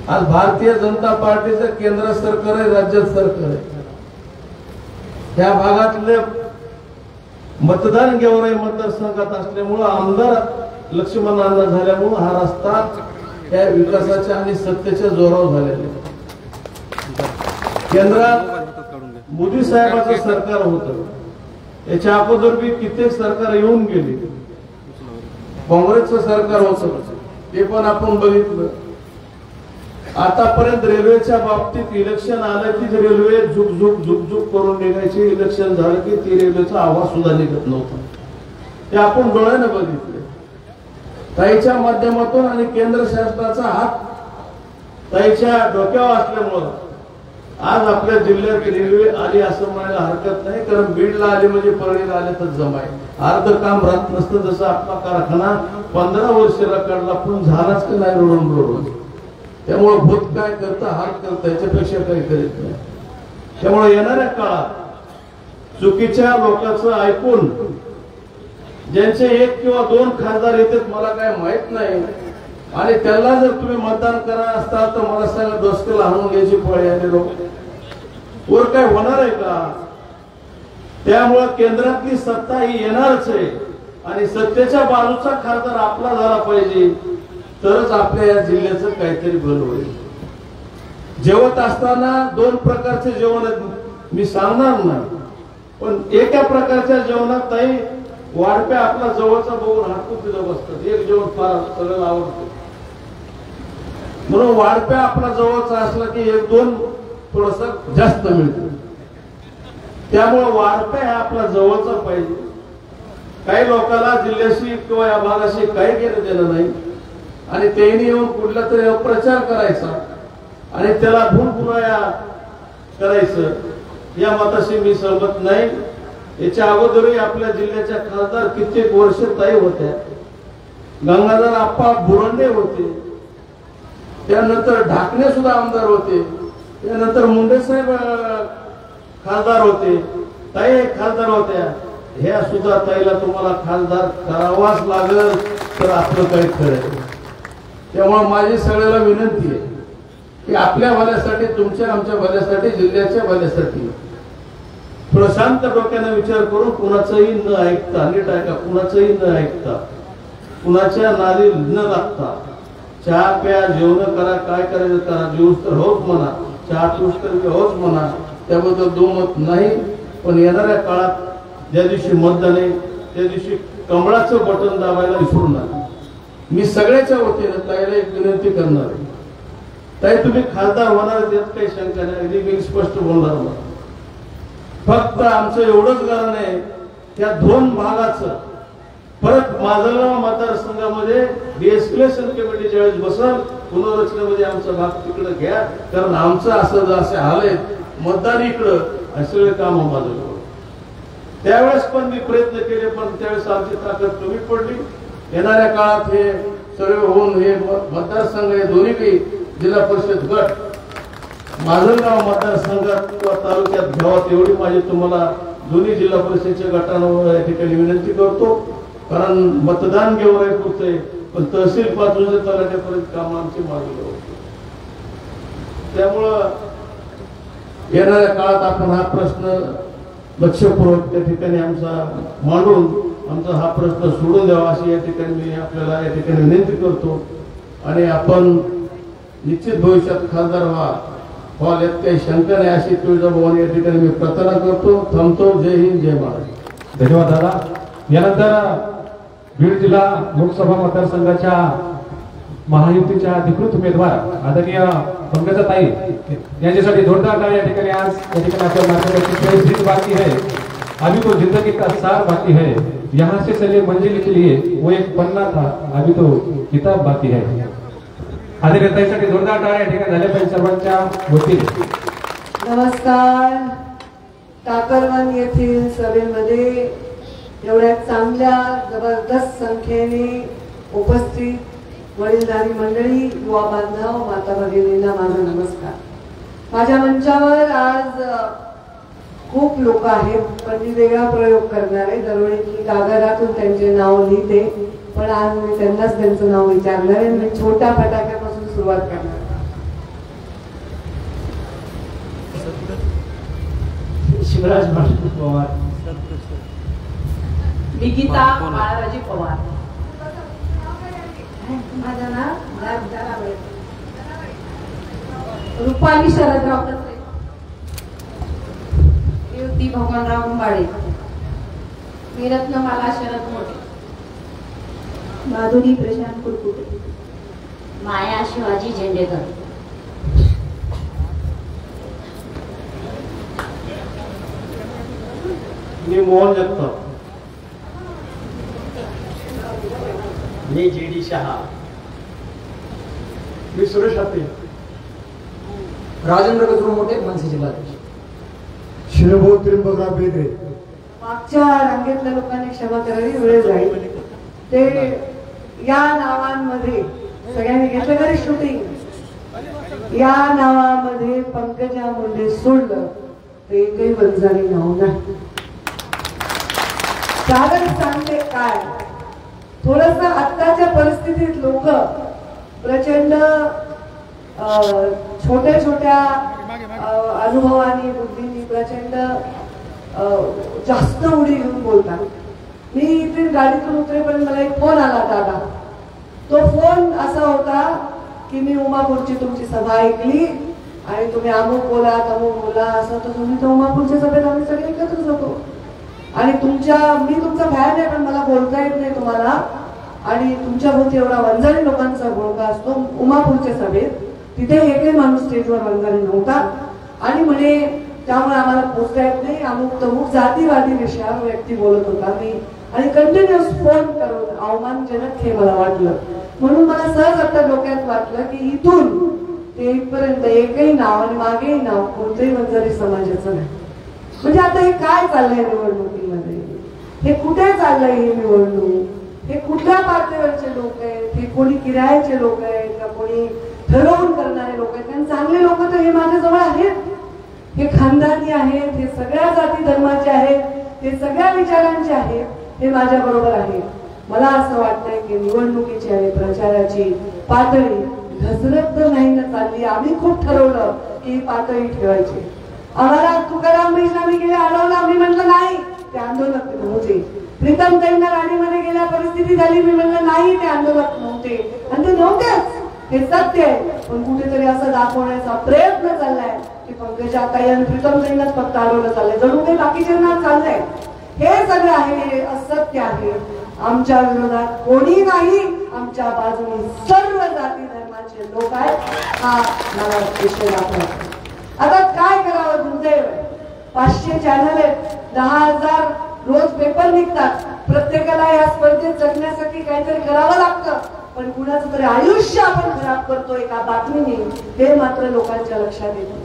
आज भारतीय जनता पार्टीचं केंद्र सरकार आहे, राज्य सरकार आहे. त्या भागातले मतदान गेवराई मतदारसंघात असल्यामुळं आमदार लक्ष्मण अण्णा झाल्यामुळं हा रस्ता त्या विकासाच्या आणि सत्तेच्या जोरावर झालेला आहे. केंद्रात मोदी साहेबांचं सरकार होतं. याच्या अगोदर बी कित्येक सरकार येऊन गेली. काँग्रेसचं सरकार होतं, ते पण आपण बघितलं. आतापर्यंत रेल्वेच्या बाबतीत इलेक्शन आलं की रेल्वे झुकझुक झुकझुक करून निघायची. इलेक्शन झालं की ती रेल्वेचा आवाज सुद्धा निघत नव्हता. ते आपण डोळ्याने बघितले. ताईच्या माध्यमातून आणि केंद्र शासनाचा हात ताईच्या डोक्यावर असल्यामुळं आज आपल्या जिल्ह्यात रेल्वे आली असं म्हणायला हरकत नाही. कारण बीडला आली म्हणजे परळीला आले तर जमाय. अर्ध काम राहत नसतं. जसं आपला कारखाना 15 वर्ष रखडला पण झालाच की नाही रोडून. त्यामुळे भूत काय करता हात करता याच्यापेक्षा काही करीत नाही. त्यामुळे येणाऱ्या काळात चुकीच्या लोकांचं ऐकून ज्यांचे 1 किंवा 2 खासदार येतात मला काय माहित नाही, आणि त्याला जर तुम्ही मतदान करा असता तर मला सांगा डोसक्याला हाणून घ्यायची पळ आले लोक. वर काय होणार आहे का? त्यामुळे केंद्रातली सत्ता ही येणारच आहे आणि सत्तेच्या बाजूचा खासदार आपला झाला पाहिजे, तरच आपल्या या जिल्ह्याचं काहीतरी भलं होईल. जेवत असताना 2 प्रकारचे जेवण मी सांगणार नाही, पण एका प्रकारच्या जेवणात ताई वाढप्या आपला जवळचा बघून हातून तिथं बसतात. एक जेवण फार सगळ्याला आवडतं म्हणून वाढप्या आपला जवळचा असला की 1-2 थोडस जास्त मिळतं. त्यामुळे वाढप्या हा आपला जवळचा पाहिजे. काही लोकांना जिल्ह्याशी किंवा या भागाशी काही घेणं देणं नाही आणि त्यांनी येऊन कुठला तरी अप्रचार करायचा आणि त्याला भूलभुलाया करायचं, या मताशी मी सहमत नाही. याच्या अगोदरही आपल्या जिल्ह्याच्या खासदार कित्येक वर्ष ताई होत्या. गंगाधर आप्पा बुरंडे होते, त्यानंतर ढाकणे सुद्धा आमदार होते, त्यानंतर मुंडे साहेब खासदार होते, ताई खासदार होत्या. ह्या सुद्धा ताईला तुम्हाला खासदार करावाच लागल तर आपलं काही खरं. त्यामुळे माझी सगळ्याला विनंती आहे की आपल्या भल्यासाठी, तुमच्या आमच्या भल्यासाठी, जिल्ह्याच्या भल्यासाठी प्रशांत डोक्याने विचार करून कुणाचंही न ऐकता, नीट ऐका, कुणाचंही न ऐकता, कुणाच्या नादी न लागता चहा प्या, जेवण करा, काय करायचं करा. जेवूस तर होच म्हणा, चहा पिऊस तर होच म्हणा, त्याबद्दल दुमत नाही. पण येणाऱ्या काळात ज्या दिवशी मतदान आहे त्या दिवशी कमळाचं बटन दाबायला विसरू नका. मी सगळ्याच्या वतीने ताईला एक विनंती करणार आहे. ताई तुम्ही खासदार होणार यात काही शंका नाही, अगदी मी स्पष्ट बोलणार मला. फक्त आमचं एवढंच कारण आहे त्या 2 भागाचं परत माजलगाव मतदारसंघामध्ये डिएस्केलेशन कमिटी ज्यावेळेस बसल पुनर्रचनेमध्ये आमचा भाग तिकडे घ्या, कारण आमचं असं असे हाल आहेत, मतदान इकडं सगळे काम माझं. त्यावेळेस पण मी प्रयत्न केले पण त्यावेळेस आमची ताकद कमी पडली. येणाऱ्या काळात हे सर्व होऊन हे मतदारसंघ हे दोन्ही जिल्हा परिषद गट माजलगाव मतदारसंघात किंवा तालुक्यात घ्यावा एवढी माझी तुम्हाला दोन्ही जिल्हा परिषदेच्या गटांवर या ठिकाणी विनंती करतो. कारण मतदान गेवराई होते पण तहसील पासून तलाठ्यापर्यंत काम आमचे मागे होते. त्यामुळं येणाऱ्या काळात आपण हा प्रश्न लक्षपूर्वक त्या ठिकाणी आमचा मांडून आमचा हा प्रश्न सोडून द्यावा अशी या ठिकाणी मी आपल्याला या ठिकाणी विनंती करतो. आणि आपण निश्चित भविष्यात खासदार व्हाल यात काही शंका नाही अशी तुळजाभवानी या ठिकाणी मी प्रार्थना करतो. थांबतो. जय हिंद, जय महाराष्ट्र. धन्यवाद दादा. यानंतर बीड जिल्हा लोकसभा मतदारसंघाच्या महायुतीच्या अधिकृत उमेदवार आदरणीय पंकजाताई यांच्यासाठी जोरदार टाळ्या या ठिकाणी आज या ठिकाणी आपल्या मार्गदर्शक जीत बाकी है, अभी तो जिंदगी का सार बाकी है, यहाँ से चले मंजिल के लिए वो एक पन्ना था, अभी तो किताब बाकी है. आदरणीय ताईसाठी जोरदार टाळ्या या ठिकाणी झाल्या पाहिजे सर्वांच्या वतीने. नमस्कार. टाकरवन येथील सभेमध्ये एवढ्या चांगल्या जबरदस्त संख्येने उपस्थित वडीलधारी मंडळी, युवा बांधव, माता भगिनींना माझा नमस्कार. माझ्या मंचावर आज खूप लोक आहेत पण मी वेगळा प्रयोग करणार आहे. दरवेळी मी कागदातून त्यांचे नाव लिहिते पण आज मी त्यांनाच त्यांचं नाव विचारणार आहे. मी छोट्या फटाक्यापासून सुरुवात करणार. शिवराज पवार, मी गीता बाळाराजे पवार. माझं नाव रुपाली शरदराव कत्रे. युती भगवानराव कुंभाळे. मी रत्नमाला शरद मोठे. माधुरी प्रशांत कुरकुटे. माया शिवाजी झेंडेकर. मी मोहन जगताप. मी जी.डी. शहा. मी सुरेश आपटे. राजेंद्र कचरू मोठे, मनसे जिल्हाध्यक्ष. शिरभो त्रिंबकराव बेदरे. मागच्या रांगेतल्या लोकांनी क्षमा करावी, वेळ जाईल. ते या नावांमध्ये सगळ्यांनी घेतलं तरी शूटिंग, या नावामध्ये पंकजा मुंडे सोडलं ते एकही वंजारी नाव नाही. कारण सांगते काय, थोडस आत्ताच्या परिस्थितीत लोक प्रचंड छोट्या छोट्या अनुभवानी बुद्धीनी प्रचंड जास्त उडी घेऊन बोलतात. मी इथे गाडीतून उतरेपर्यंत मला एक फोन आला दादा. तो फोन असा होता की मी उमापूरची तुमची सभा ऐकली आणि तुम्ही अमुक बोला तमुक बोला असं, तर तुम्ही तर उमापूरच्या सभेत आम्ही सगळे एकत्रच होतो आणि मी तुमचा फॅन आहे, पण मला बोलता येत नाही तुम्हाला, आणि तुमच्या भोवती एवढा वंजारी लोकांचा घोळका असतो उमापूरच्या सभेत, तिथे एकही माणूस स्टेजवर वंजारी नव्हता आणि म्हणे त्यामुळे आम्हाला पोचता येत नाही, अमुक तमुक जातीवादी विषयावर व्यक्ती बोलत होता. मी आणि कंटिन्युअस फोन करून अवमानजनक हे मला वाटलं. म्हणून मला सहज आता डोक्यात वाटलं की इथून ते इथपर्यंत एकही नाव आणि मागेही नाव कोणत्याही वंजारी समाजाचं नाही. म्हणजे आता हे काय चाललंय निवडणुकीमध्ये, हे कुठे चाललंय ही निवडणूक, हे कुठल्या पातळीवरचे लोक आहेत, हे कोणी किरायाचे लोक आहेत का कोणी ठरवून करणारे लोक आहेत. कारण चांगले लोक तर हे माझ्याजवळ आहेत, हे खानदानी आहेत, हे सगळ्या जाती धर्माचे आहेत, हे सगळ्या विचारांचे आहेत, हे माझ्या बरोबर आहेत. मला असं वाटतंय की निवडणुकीची आणि प्रचाराची पातळी घसरत नाही ना चालली. आम्ही खूप ठरवलं की पातळी ठेवायची. आम्हाला तुकाराम बैजनामी गेले अडवलं, आम्ही म्हटलं नाही, ते आंदोलक नव्हते. प्रीतम ताईंना गाडीमध्ये गेल्या परिस्थिती झाली, मी म्हटलं नाही, ते आंदोलक नव्हते आणि ते नव्हतेच, हे सत्य आहे. पण कुठेतरी असं दाखवण्याचा प्रयत्न चाललाय की पंकजा ताई आणि प्रीतम ताईंनाच फक्त अडवलं चाललंय, जणू काही बाकीच्यांना चाललंय. हे सगळं आहे, हे असत्य आहे. आमच्या विरोधात कोणी नाही, आमच्या बाजूने सर्व जाती धर्माचे लोक आहेत. हा मला विषय दाखवला. आता काय करावं, दुर्दैव 500 चॅनल आहेत, 10,000 रोज पेपर निघतात. प्रत्येकाला या स्पर्धेत जगण्यासाठी काहीतरी करावं लागतं, पण कुणाचं तरी आयुष्य आपण खराब करतो एका बातमीने, हे मात्र लोकांच्या लक्षात येतं.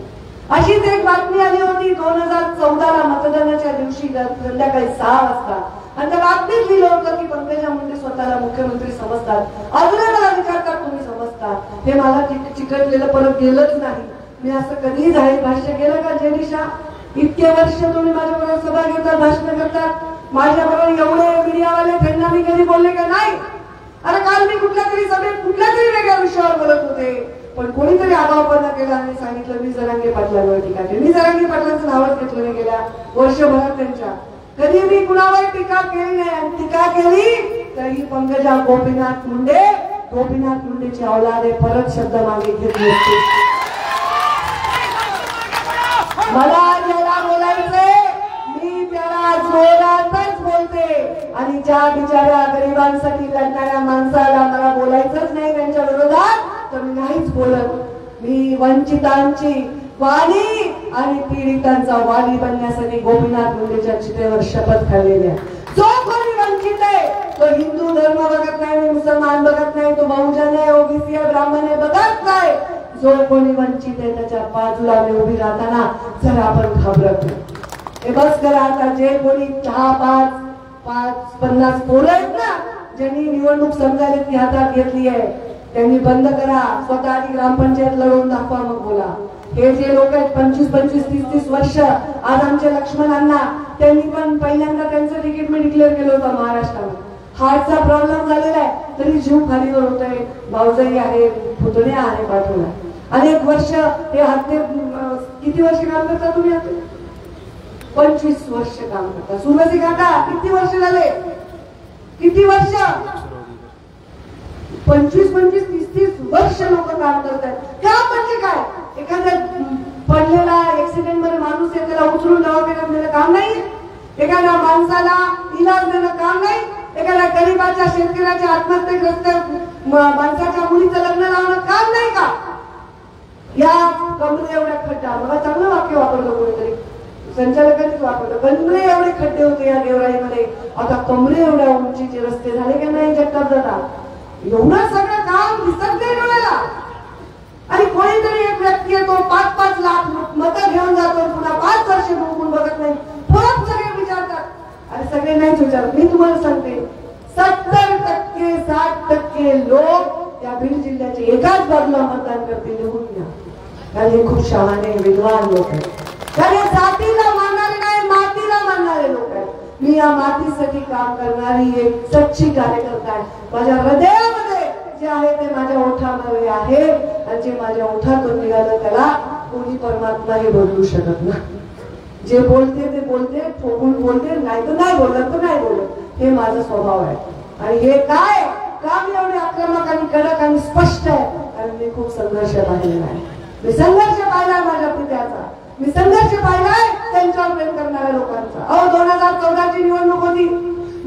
अशीच एक बातमी आली होती 2014ला मतदानाच्या दिवशी संध्याकाळी 6 वाजता, आणि त्या बातमीत लिहिलं होतं की पंकजा मुंडे स्वतःला मुख्यमंत्री समजतात. अजूनही मला विचारतात तुम्ही समजता, हे मला चिकटलेलं परत गेलंच नाही. मी असं कधीही जाहीर भाष्य केलं का जेनिशा? इतके वर्ष तुम्ही माझ्याबरोबर सभा घेतात, भाषण करतात, माझ्याबरोबर एवढे मीडियावाले त्यांना मी कधी बोलले का? नाही. अरे काल मी कुठल्या तरी सभेत कुठल्या तरी वेगळ्या विषयावर बोलत होते, पण कोणीतरी आगाऊपणा केला आणि सांगितलं मी जरांगे पाटलांवर टीका केली. मी जरांगे पाटलांचं नावच घेतलं नाही गेल्या वर्षभरात त्यांच्या. कधी मी कुणावर टीका केली नाही, आणि टीका केली तरी पंकजा गोपीनाथ मुंडेची औलादे परत शब्द मागे घेत नसते. मला ज्याला बोलायचंय मी त्याला जोरातच बोलते, आणि ज्या बिचाऱ्या गरिबांसाठी लढणाऱ्या माणसाला मला बोलायचंच नाही त्यांच्या विरोधात, तर मी नाहीच बोलत. मी वंचितांची वाली आणि पीडितांचा वाली बनण्यासाठी गोपीनाथ मुंडेच्या चितेवर शपथ खाल्लेली आहे. जो कोणी वंचित आहे तो हिंदू धर्म बघत नाही, मुसलमान बघत नाही, तो बहुजन आहे, ओबीसी आहे, ब्राह्मण आहे, बघत नाही. जो कोणी वंचित आहे त्याच्या बाजूला मी उभी राहताना जर आपण घाबरत नाही. हे बस करा आता. जे कोणी 50 पोरं आहेत ना, ज्यांनी निवडणूक समजायला हातात घेतली आहे, त्यांनी बंद करा. स्वतः आधी ग्रामपंचायत लढवून दाखवा, मग बोला. हे जे लोक आहेत 25-25, 30-30 वर्ष, आज आमच्या लक्ष्मणांना त्यांनी पण पहिल्यांदा त्यांचं तिकीट मी डिक्लेअर केलं होतं महाराष्ट्रामध्ये. हार्टचा प्रॉब्लेम झालेला आहे तरी जीव खालीवर होतोय. भाऊजाई आहे, पुतण्या आहे पाठवला. अनेक वर्ष हे हत्ते, किती वर्ष काम करता तुम्ही? 25 वर्ष काम करता. सुरवसी काका किती वर्ष झाले? किती वर्ष? 25 30 वर्ष लोक काम करतात. काम म्हणजे काय? एखाद्या पडलेला ऍक्सिडेंट मध्ये माणूस आहे त्याला उचलून दवाखान्यात नेणं काम नाही. एखाद्या माणसाला इलाज देणं काम नाही. एखाद्या गरीबाच्या शेतकऱ्याच्या आत्महत्येग्रस्त माणसाच्या मुलीचं लग्न लावणं काम नाही का? या कमरे एवढ्या खड्डा, मला चांगलं वाक्य वापरलं कोणीतरी, संचालकांनीच वापरलं. कमरे एवढे खड्डे होते या देवराईमध्ये, आता कमरे एवढ्या उंचीचे रस्ते झाले की नाही जगताप दादा? एवढं सगळं काम दिसत नाही डोळ्याला. आणि कोणीतरी एक व्यक्ती येतो 5-5 लाख मतं घेऊन जातो, पुन्हा 5 वर्ष बघून बघत नाही. परत सगळे विचारतात. अरे सगळे नाहीच विचारत. मी तुम्हाला सांगते 70% 60% लोक या बीड जिल्ह्याचे एकाच बाजूला मतदान करतील. निवडून घ्या. कारण हे खूप शहाणे विद्वान लोक आहेत. कारण हे जातीला मानणारे नाही, मातीला मानणारे लोक आहेत. मी या मातीसाठी काम करणारी एक सच्ची कार्यकर्ता आहे. माझ्या हृदयामध्ये जे आहे ते माझ्या ओठामध्ये आहे, आणि जे माझ्या ओठातून निघालं त्याला कोणी परमात्माही बदलू शकत नाही. जे बोलते ते बोलते, ठोकून बोलते, नाही तर नाही बोलत तर नाही बोलत. हे माझा स्वभाव आहे. आणि हे काय काम एवढे आक्रमक आणि कडक आणि स्पष्ट आहे? कारण मी खूप संघर्ष पाहिलेला आहे. मी संघर्ष पाहिलाय माझ्या पित्याचा, मी संघर्ष पाहिलाय त्यांच्यावर प्रेम करणाऱ्या लोकांचा. 2014 ची निवडणूक होती.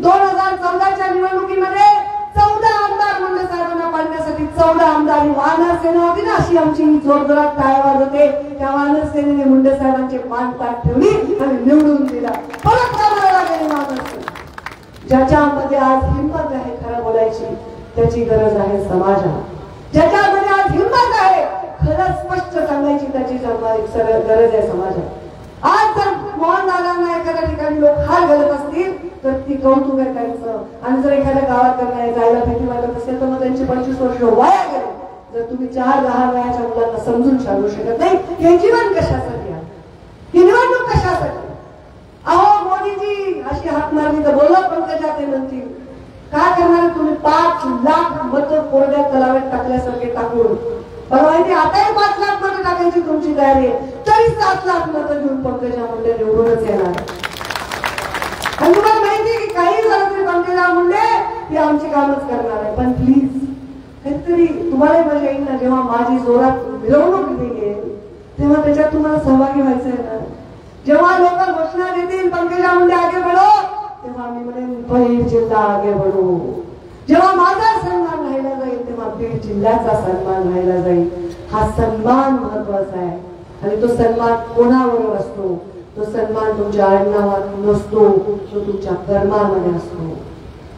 2014च्या निवडणुकीमध्ये 14 आमदार मुंडे साहेबांना पाडण्यासाठी 14 आमदार वानर सेना होती ना, अशी आमची जोरजोरात टाळ्या वाजवते. त्या वानर सेनेने मुंडे साहेबांचे मान ताट ठेवली आणि निवडून दिला. परत कामाला गेली वानर सेना. ज्याच्यामध्ये आज हिंमत आहे खरं बोलायची, त्याची गरज आहे समाजाला. ज्याच्यामध्ये आज हिंमत आहे खरं स्पष्ट सांगायची, त्याची गरज आहे समाजाला. आज जर मोहन दादांना एखाद्या ठिकाणी लोक हार घालत असतील तर ती कौतुक आहे त्यांचं. आणि जर एखाद्या गावात जायला भीती वाटत असेल तर मग त्यांची 25 वर्ष वाया गेले. जर तुम्ही 4 लहान वयाच्या मुलांना समजून सांगू शकत नाही हे जीवन कशासाठी आहे, ही निवडणूक कशासाठी? अहो मोदीजी अशी हात मारली तर बोला पंकजा ते म्हणतील. काय करणार तुम्ही? 5 लाख मतं कोरड्या तलावात टाकल्यासारखे टाकून. पण माहिती आताही 5 लाख मतं टाकायची तुमची तयारी आहे, तरी 7 लाख मतं घेऊन पंकजा मुंडे निवडूनच येणार. आणि तुम्हाला माहिती की काही झालं तरी पंकजा मुंडे ही आमची कामच करणार आहे. पण प्लीज काहीतरी तुम्हाला मजा येईल ना जेव्हा माझी जोरात मिरवणूक निघेल, तेव्हा त्याच्यात तुम्हाला सहभागी व्हायचं आहे ना. जेव्हा लोक घोषणा देतील पंकजा मुंडे आगे बढो, तेव्हा मी म्हणेन बीड जिल्हा आगे बढो. जेव्हा माझा सन्मान राहिला जाईल तेव्हा बीड जिल्ह्याचा सन्मान राहिला जाईल. हा सन्मान महत्वाचा आहे. आणि तो सन्मान कोणावर असतो? तो सन्मान तुमच्या आडनावात नसतो, तो तुमच्या कर्मामध्ये असतो.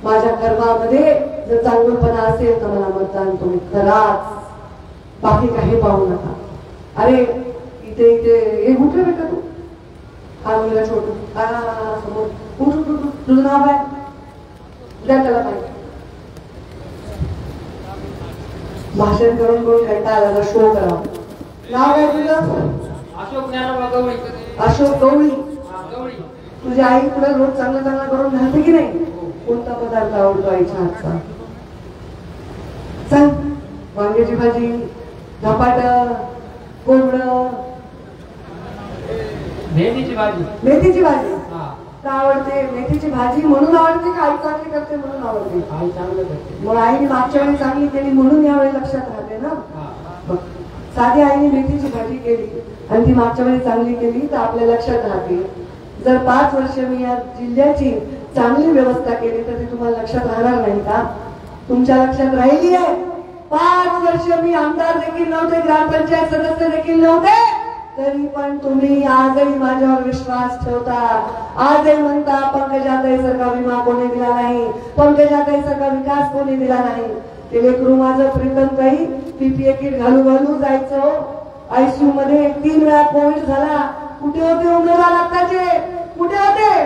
माझ्या कर्मामध्ये जर चांगलपणा असेल तर मला मतदान तुम्ही कराच, बाकी काही पाहू नका. अरे इथे हे कुठे भेटत तू? हा मुलगा छोटू समोर तुझं नाव काय? उद्या त्याला पाहिजे भाषण करून कंटाळा आला, शो करावा. नाव काय तुझं? अशोक ज्ञानोबा गवळी. अशोक गवळी. गवळी. तुझी आई तुला रोज चांगलं चांगलं करून घालते की नाही? कोणता पदार्थ आवडतो आईच्या हातचा? सांग. वांग्याची भाजी, धपाट, कोंबडं, मेथीची भाजी. मेथीची भाजी का आवडते? मेथीची भाजी म्हणून आवडते का आई चांगली करते म्हणून आवडते? आई चांगलं करते. मग आईने मागच्या वेळी चांगली केली म्हणून यावेळी लक्षात राहते ना. बघ, साधी आईने मेथीची भाजी केली आणि ती मागच्या वेळी चांगली केली तर आपल्या लक्षात राहते. जर 5 वर्ष मी या जिल्ह्याची चांगली व्यवस्था केली तर ती तुम्हाला लक्षात राहणार नाही का? तुमच्या लक्षात राहिली आहे. 5 वर्ष मी आमदार देखील नव्हते, ग्रामपंचायत सदस्य देखील नव्हते, तरी पण तुम्ही आजही माझ्यावर विश्वास ठेवता. आजही म्हणता पंकजाताई सारखा विमा कोणी दिला नाही, पंकजाताई सारखा विकास कोणी दिला नाही. ते लेकरू माझं प्रीतम ताई पीपीए किट घालू घालू जायचं. आयसीयू मध्ये 3 वेळा कोविड झाला. कुठे होते उमेदवार आताचे? कुठे होते?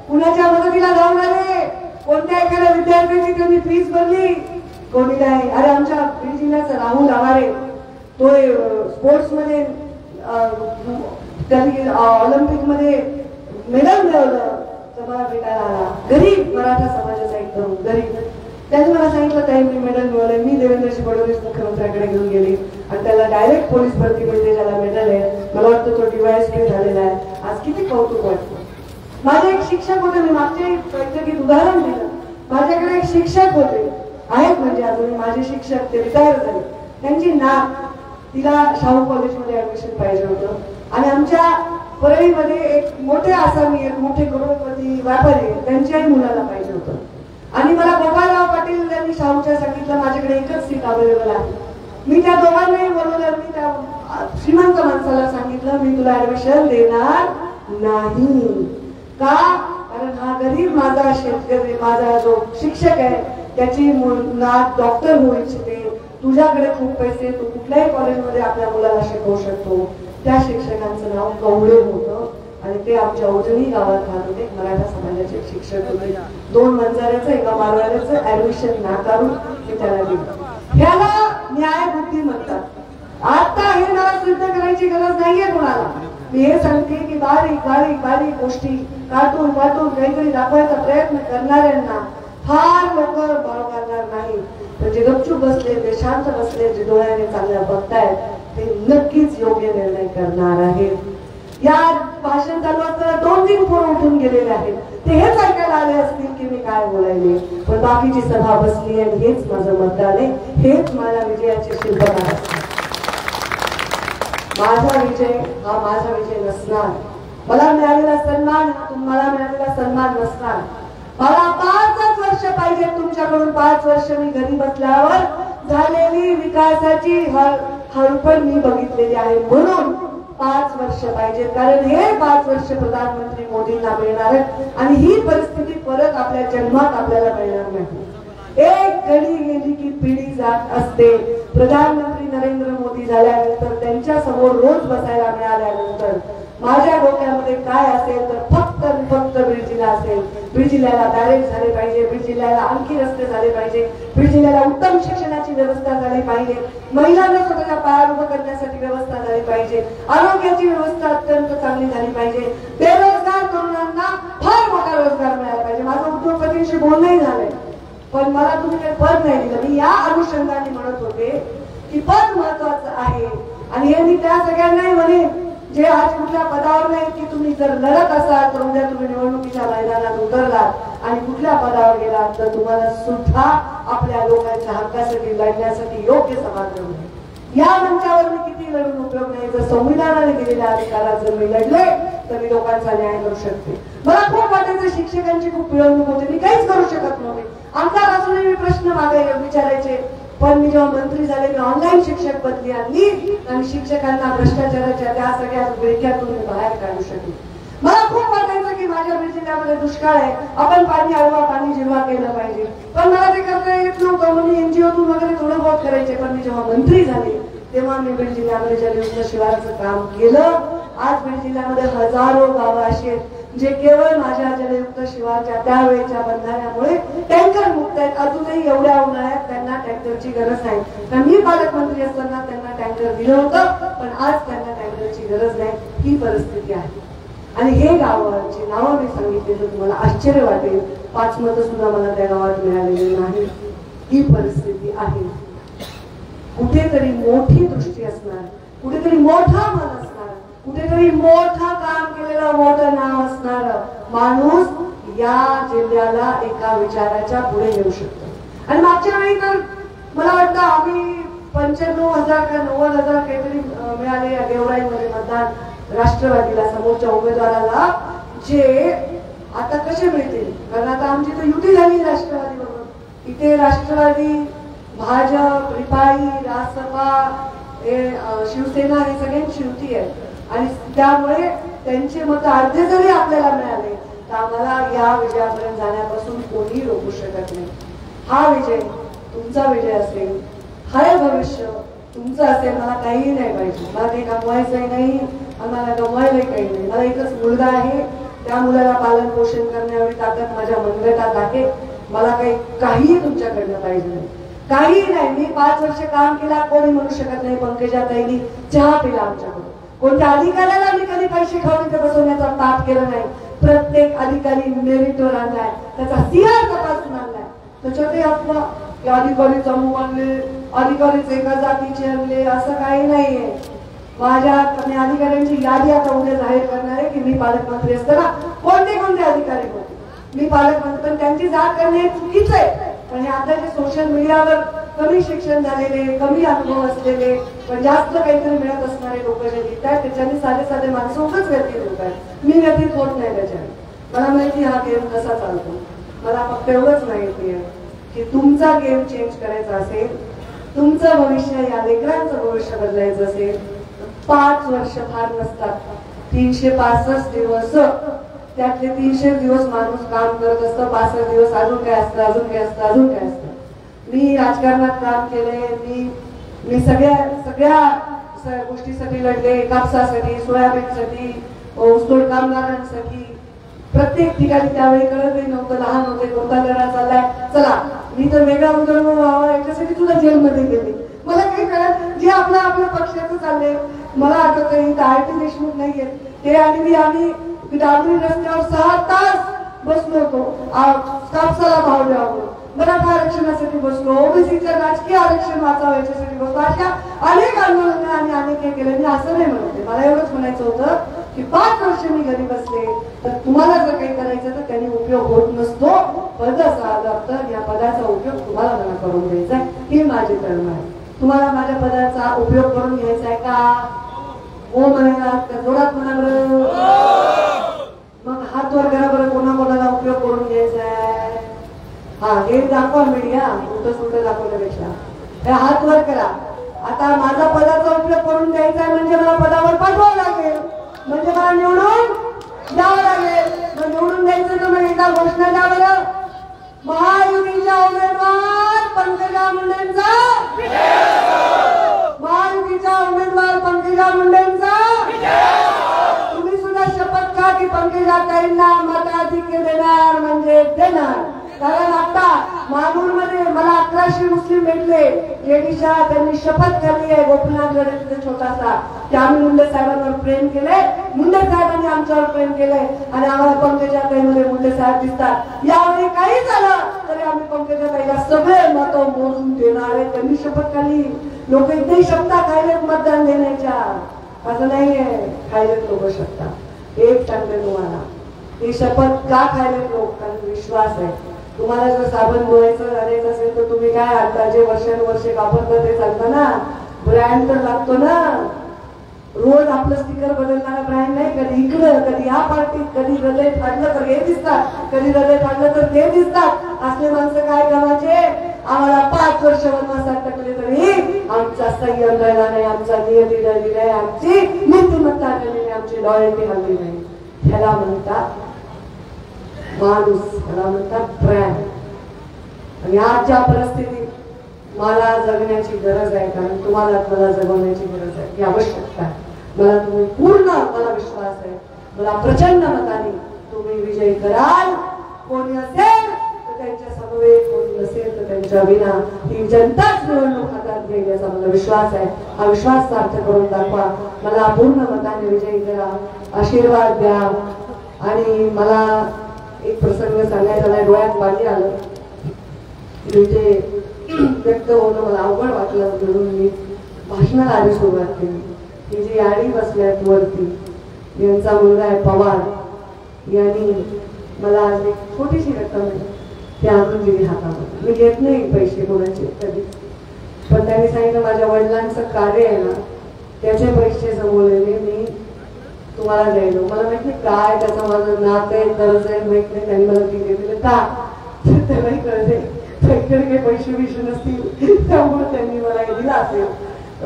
कुणाच्या मदतीला धावून आले? कोणत्या एखाद्या विद्यार्थ्याची त्यांनी फीस भरली? कोणी नाही. अरे आमच्या बीड जिल्ह्याचा राहुल आवारे तो स्पोर्ट्स मध्ये त्यांनी ऑलिम्पिक मध्ये मेडल मिळवलं तर मला भेटायला आला. गरीब मराठा समाजाचा एक तरुण गरीब. त्यांनी मला सांगितलं ताई मी मेडल मिळवलंय. मी देवेंद्रजी फडणवीस मुख्यमंत्र्यांकडे घेऊन गेली आणि त्याला डायरेक्ट पोलीस भरती मिळते, ज्याला मेडल आहे. मला वाटतं तो DYSP झालेला आहे. आज किती कौतुक वाटतं. माझे एक शिक्षक होते, मी मागच्या बैठकीत उदाहरण दिलं. माझ्याकडे एक शिक्षक होते, आहेत म्हणजे अजून माझे शिक्षक, ते रिटायर झाले. त्यांची नात, तिला शाहू कॉलेजमध्ये ऍडमिशन पाहिजे होतं. आणि आमच्या परळीमध्ये एक मोठे आसामी, एक मोठे करोडपती व्यापारी, त्यांच्याही मुलाला पाहिजे होतं. आणि मला गोपाळराव पाटील यांनी शाहूच्या सांगितलं माझ्याकडे एकच सीट अवेलेबल आहे. मी त्या दोघांनाही बोलवलं. मी त्या श्रीमंत माणसाला सांगितलं मी तुला ऍडमिशन देणार नाही. का? कारण हा गरीब माझा शेतकरी, माझा जो शिक्षक आहे त्याची नात डॉक्टर होऊ इच्छिते. तुझ्याकडे खूप पैसे, तू कुठल्याही कॉलेजमध्ये आपल्या मुलाला शिकवू शकतो. त्या शिक्षकांचं नाव कवळे होतं आणि ते आमच्या उजनी गावात राहत होते. मराठा समाजाचे शिक्षक होते. 2 वंजाऱ्याचं, एका मारवाड्याचं ऍडमिशन नाकारून ते त्याला दिलं. ह्याला न्याय बुद्धी म्हणतात. आता हे मला सिद्ध करायची गरज नाहीये कोणाला. मी हे सांगते की बारीक बारीक बारीक गोष्टी काढून काहीतरी दाखवायचा प्रयत्न करणाऱ्यांना फार लवकर भाव करणार नाही. पण जे गपचूप बसले, जे शांत बसले, जे डोळ्याने चांगल्या बघतायत ते नक्कीच योग्य निर्णय करणार आहेत. या भाषण चालू असताना 2-3 पोरं उठून गेलेले आहेत. ते हेच ऐकायला आले असतील की मी काय बोलायले. पण बाकीची सभा बसली आणि हेच माझं मतदान आहे, हेच माझ्या विजयाचे शिल्पकार असतात. माझा विजय हा माझा विजय नसणार. मला मिळालेला सन्मान तुम्हाला मिळालेला सन्मान नसणार. मला 5 वर्ष पाहिजे तुमच्याकडून. 5 वर्ष मी घरी बसल्यावर झालेली विकासाची हळपण मी बघितलेली आहे. म्हणून 5 वर्ष पाहिजे. कारण हे 5 वर्ष प्रधानमंत्री मोदींना मिळणार आहेत आणि ही परिस्थिती परत आपल्या जन्मात आपल्याला मिळणार नाही. एक घडी गेली की पिढी जात असते. प्रधानमंत्री नरेंद्र मोदी झाल्यानंतर, त्यांच्या समोर रोज बसायला मिळाल्यानंतर माझ्या डोक्यामध्ये काय असेल तर फक्त बीड जिल्हा असेल. बीड जिल्ह्याला बॅरेज झाले पाहिजे, बीड जिल्ह्याला आणखी रस्ते झाले पाहिजे, बीड जिल्ह्याला उत्तम शिक्षणाची व्यवस्था झाली पाहिजे, महिलांना स्वतःच्या पायावर उभं करण्यासाठी व्यवस्था झाली पाहिजे, आरोग्याची व्यवस्था अत्यंत चांगली झाली पाहिजे, बेरोजगार तरुणांना फार मोठा रोजगार मिळाला पाहिजे. माझं उद्योगपतींशी बोलणंही झालंय, पण मला तुम्ही काही पद नाही दिलं. मी या अनुषंगाने म्हणत होते की पद महत्वाचं आहे. आणि हे मी त्या सगळ्यांनाही म्हणे जे आज कुठल्या पदावर नाही की तुम्ही जर लढत असाल तर उद्या तुम्ही निवडणुकीच्या मैदानात उतरलात आणि कुठल्या पदावर गेलात तर तुम्हाला सुद्धा आपल्या लोकांच्या हक्कासाठी लढण्यासाठी योग्य समाधान मिळेल. या मंचावर मी किती लढून उपयोग नाही. जर संविधानाने दिलेल्या अधिकारात जर मी लढले तर मी लोकांचा न्याय करू शकते. मला खूप वाटायचं शिक्षकांची खूप पिळवणूक होते, मी काहीच करू शकत नव्हते. आमदार असूनही मी प्रश्न विचारायचे. पण मी जेव्हा मंत्री झाले मी ऑनलाईन शिक्षक पदवी आणली आणि शिक्षकांना भ्रष्टाचाराच्या त्या सगळ्या विळख्यातून बाहेर काढू शकले. मला खूप वाटायचं की माझ्या बीड जिल्ह्यामध्ये दुष्काळ आहे, आपण पाणी अडवा पाणी जिरवा केलं पाहिजे. पण मला ते करता येत नव्हतं म्हणून एनजीओतून वगैरे थोडं बहुत करायचे. पण मी जेव्हा मंत्री झाले तेव्हा मी बीड जिल्ह्यामध्ये जलयुक्त शिवाराचं काम केलं. आज बीड जिल्ह्यामध्ये हजारो गावं अशी आहेत जे केवळ माझ्या जलयुक्त शिवारच्या त्यावेळेच्या बंधाऱ्यामुळे टँकर मुक्त आहेत. अजूनही एवढ्या उन्हाळ्यात त्यांना टँकरची गरज नाही. कारण मी पालकमंत्री असताना त्यांना टँकर दिलं होतं, पण आज त्यांना टँकरची गरज नाही. ही परिस्थिती आहे. आणि हे गावाची नावं मी सांगितली तर तुम्हाला आश्चर्य वाटेल, 5 मतं सुद्धा मला त्या गावात मिळालेली नाही. ही परिस्थिती आहे. कुठेतरी मोठी दृष्टी असणार, कुठेतरी मोठा मन असणार, कुठेतरी मोठं काम केलेलं मोठं नाव असणार माणूस या जिल्ह्याला एका विचाराच्या पुढे येऊ शकतो. आणि मागच्या वेळी तर मला वाटतं आम्ही 95,000 का 90,000 काहीतरी मिळाले या गेवराईमध्ये मतदान राष्ट्रवादीला, समोरच्या उमेदवाराला, जे आता कसे मिळतील. कारण आता आमची तर युती झाली राष्ट्रवादी बरोबर. इथे राष्ट्रवादी, भाजप, रिपाई, रासपा, शिवसेना हे सगळ्यांची युती आहे. आणि त्यामुळे त्यांचे मत अर्धे जरी आपल्याला मिळाले तर आम्हाला या विजयापर्यंत जाण्यापासून कोणी रोखू शकत नाही. हा विजय तुमचा विजय असेल, हा भविष्य तुमचं असेल. मला काही नाही पाहिजे, मला काही कमवायचंही नाही, आम्हाला गमवायलाही काही नाही. मला एकच मुलगा आहे, त्या मुलाला पालन पोषण करण्यावर ताकद माझ्या मनगटात आहे. मला काही तुमच्याकडनं पाहिजे नाही, काही नाही. मी 5 वर्ष काम केला, कोणी म्हणू शकत नाही पंकजाताईंनी चहा पिला आमच्याकडून. कोणत्या अधिकाऱ्याला मी कधी पैसे खाऊन इथे बसवण्याचा पाप केला नाही. प्रत्येक अधिकारी मेरिटवर आणलाय, त्याचा सीआर तपासून आणलाय. त्याच्यातही आपला अधिकारी जमू आणले, अधिकारीच एका जातीचे आणले, असं काही नाहीये. माझ्या अधिकाऱ्यांची यादी आता उद्या जाहीर करणार आहे की मी पालकमंत्री असताना कोणते ते अधिकारी होते, मी पालकमंत्री, पण त्यांची जात करणे हे चुकीचं आहे. पण हे आता जे सोशल मीडियावर कमी शिक्षण झालेले, कमी अनुभव असलेले, पण जास्त काहीतरी मिळत असणारे लोक जे लिहितात त्याच्याने साधे साधे माणसं उगाच व्यतीत होत आहेत. मी व्यतीत होत नाही त्याच्याने. मला माहिती हा गेम कसा चालतो. मला फक्त एवढंच माहिती आहे की तुमचा गेम चेंज करायचा असेल, तुमचं भविष्य या लेकरांचं भविष्य बदलायचं असेल, 5 वर्ष फार नसतात, 365 दिवस, त्यातले 300 दिवस माणूस काम करत असतं, 65 दिवस अजून काय असतं, अजून काय असतं, अजून काय असतं. मी राजकारणात काम केलंय, मी सगळ्या गोष्टीसाठी लढले, कापसासाठी, सोयाबीनसाठी, ऊसतोड कामगारांसाठी, प्रत्येक ठिकाणी. त्यावेळी कळतही नव्हतं, लहान होते, कोणता लढा चाललाय, चला मी तर वेगळा उदळ व्हावा याच्यासाठी तुला जेलमध्ये गेले. मला काही कळत, जे आपल्या पक्षाचं चाललंय. मला आठवत इथं आरती देशमुख नाहीये ते, आणि आम्ही डांबरी रस्त्यावर 6 तास बसलो होतो कापसाला भाव द्यावा, मराठा आरक्षणासाठी बसलो, ओबीसीचं राजकीय आरक्षण वाचावं याच्यासाठी बसलो. अशा अनेक आंदोलन आणि अनेक हे केले. मी असं नाही म्हणते, मला एवढंच म्हणायचं होतं की 5 वर्ष मी घरी बसले तर तुम्हाला जर काही करायचं तर त्यांनी उपयोग होत नसतो. पद आलं तर या पदाचा उपयोग तुम्हाला मला करून द्यायचा आहे, ही माझी तळमळ आहे. तुम्हाला माझ्या पदाचा उपयोग करून घ्यायचा आहे का? हो म्हणाला तर जोरात म्हणा बरं. मग हात वर करा बरं, कोणाला उपयोग करून घ्यायचा आहे. हा हे दाखवा मीडिया, उलट दाखवण्यापेक्षा हे हात वर करा. आता माझा पदाचा उपयोग करून द्यायचा आहे म्हणजे मला पदावर पाठवावं लागेल, म्हणजे मला निवडून द्यावं लागेल. मग निवडून द्यायचं तर मग एकदा घोषणा द्या बरं. महायुतीच्या उमेदवार पंकजा मुंडेंचा, महायुतीच्या उमेदवार पंकजा मुंडेंचा. तुम्ही सुद्धा शपथ घ्या की पंकजाताईंना मताधिक्य देणार म्हणजे देणार. कारण आता माहूरमध्ये मला 1100 मुस्लिम भेटले लेडीच्या, त्यांनी शपथ घेतली आहे गोपीनाथगड छोटासा की आम्ही मुंडे साहेबांवर प्रेम केलंय, मुंडे साहेबांनी आमच्यावर प्रेम केलंय आणि आम्हाला पंकजाताईमध्ये मुंडे साहेब दिसतात. यावेळी काही झालं तरी आम्ही पंकजाताईला सगळे मत मोडून देणार आहे. त्यांनी शपथ खाली. लोक इथे शपथा खायलेत मतदान देण्याच्या, असं नाहीये. खायलेत लोक शपथा. एक सांगते तुम्हाला, ही शपथ का खायलेत लोक? कारण विश्वास आहे. तुम्हाला जर साबण धुवायचं करायचं असेल तर तुम्ही काय आणता, जे वर्षानुवर्षे वापरतं ते चालतं ना. ब्रँड तर लागतो ना. रोज आपलं स्टिकर बदलणारा ब्रँड नाही. कधी इकडं, कधी या पार्टीत, कधी हृदय फाडलं तर हे दिसतात, कधी हृदय फाडलं तर ते दिसतात. असले माणसं काय कामाचे? आम्हाला 5 वर्ष वनवासात टाकले तरी आमचा संयम राहिला नाही, आमचा नियती राहिली नाही, आमची नीतिमत्ता राहिली नाही, आमची लॉयल्टी राहिली नाही. ह्याला म्हणतात माणूस, ह्याला म्हणतात ब्रँड. आणि आजच्या परिस्थितीत मला जगण्याची गरज आहे, कारण तुम्हाला मला जगवण्याची गरज आहे, ही आवश्यकता आहे. मला तुम्ही पूर्ण, मला विश्वास आहे, मला प्रचंड मताने तुम्ही विजयी कराल. कोणी असेल तर त्यांच्या समवेत, कोणी नसेल तर त्यांच्या विना. ही जनताच निवडणूक हातात घेईल याचा मला विश्वास आहे. हा विश्वास सार्थ करून दाखवा. मला पूर्ण मताने विजयी करा, आशीर्वाद द्या. आणि मला एक प्रसंग सांगायचा नाही, डोळ्यात पाणी आलं. ते व्यक्त होणं मला अवघड वाटलं म्हणून मी भाषणाला आधी सुरुवात केली. ही जी याडी बसल्यात वरती, यांचा मुलगा आहे पवार, यांनी मला आज एक छोटीशी रक्कम ती आणून दिली हातामध्ये. मी घेत नाही पैसे कोणाचे कधी, पण त्यांनी सांगितलं माझ्या वडिलांचं कार्य आहे ना, त्याचे पैसे जमवलेले मी तुम्हाला द्यायलो. मला माहित नाही काय त्याचं माझं नातं आहे, कर्ज आहे, माहित नाही. त्यांनी मला दिले का त्यालाही कळते काही पैसे बिशे नसतील, त्यामुळे त्यांनी मला हे दिलं असेल.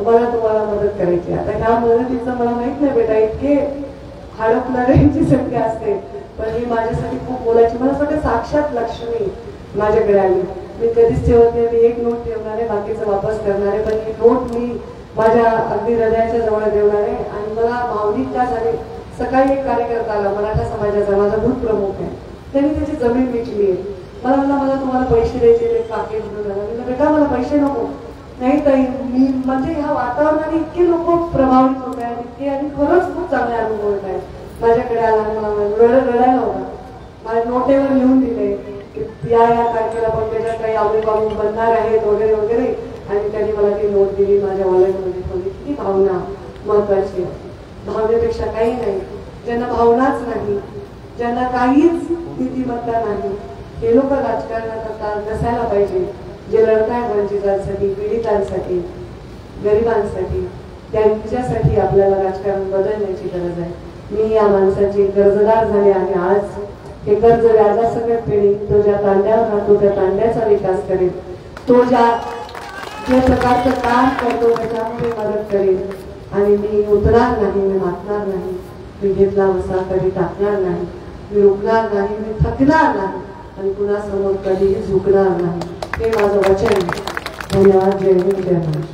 मला तुम्हाला मदत करायची. आता ह्या मदतीचं मला माहित नाही बेटा, इतके हडपणाऱ्यांची संख्या असते, पण ही माझ्यासाठी खूप बोलायची. मला सगळं साक्षात लक्ष्मी माझ्याकडे आली. मी कधीच ठेवत नाही, मी एक नोट ठेवणार आहे, बाकीचं वापस करणार आहे, पण ही नोट मी माझ्या अगदी हृदयाच्या जवळ ठेवणार आहे. आणि मला भावनिक त्या झाले. सकाळी एक कार्यकर्ता आला मराठा समाजाचा, माझा भूत प्रमुख आहे, त्यांनी त्याची जमीन विकली आहे. मला म्हणला मला तुम्हाला पैसे द्यायचे, ते पाकिट घेऊन आला. मी बेटा मला पैसे नको. नाही ताई, मी म्हणजे ह्या वातावरणाने इतके लोक प्रभावित होत आहेत, इतके, आणि खरंच खूप चांगले अनुभव येत आहेत. माझ्याकडे आला, मला रडायला होता. माझ्या नोटेवर लिहून दिले की या तारखेला पंकजा काही आवडीबाबू बनणार आहेत वगैरे वगैरे. आणि त्यांनी मला ती नोट दिली, माझ्या वॉलेटमध्ये ठेवली. किती भावना महत्वाची आहे. भावनेपेक्षा काही नाही. ज्यांना भावनाच नाही ज्यांना काहीच नीतिमत्ता नाही, हे लोक राजकारणात नसायला पाहिजे. जे लढताय वंचितांसाठी, पीडितांसाठी, गरिबांसाठी, त्यांच्यासाठी आपल्याला राजकारण बदलण्याची गरज आहे. मी या माणसाची कर्जदार झाले आणि आज हे कर्ज व्याजासकट फेडेल. तो ज्या तांड्यावर राहतो त्या तांड्याचा विकास करेल. तो ज्या प्रकारचं काम करतो त्याच्यामध्ये मदत करेल. आणि मी उतरणार नाही, मी मागणार नाही, मी घेतला वसा कधी टाकणार नाही, मी रुकणार नाही, मी थकणार नाही आणि कुणासमोर कधीही झुकणार नाही. हे माझं वचन आहे. धन्यवाद. जय हिंद, जय महाराष्ट्र.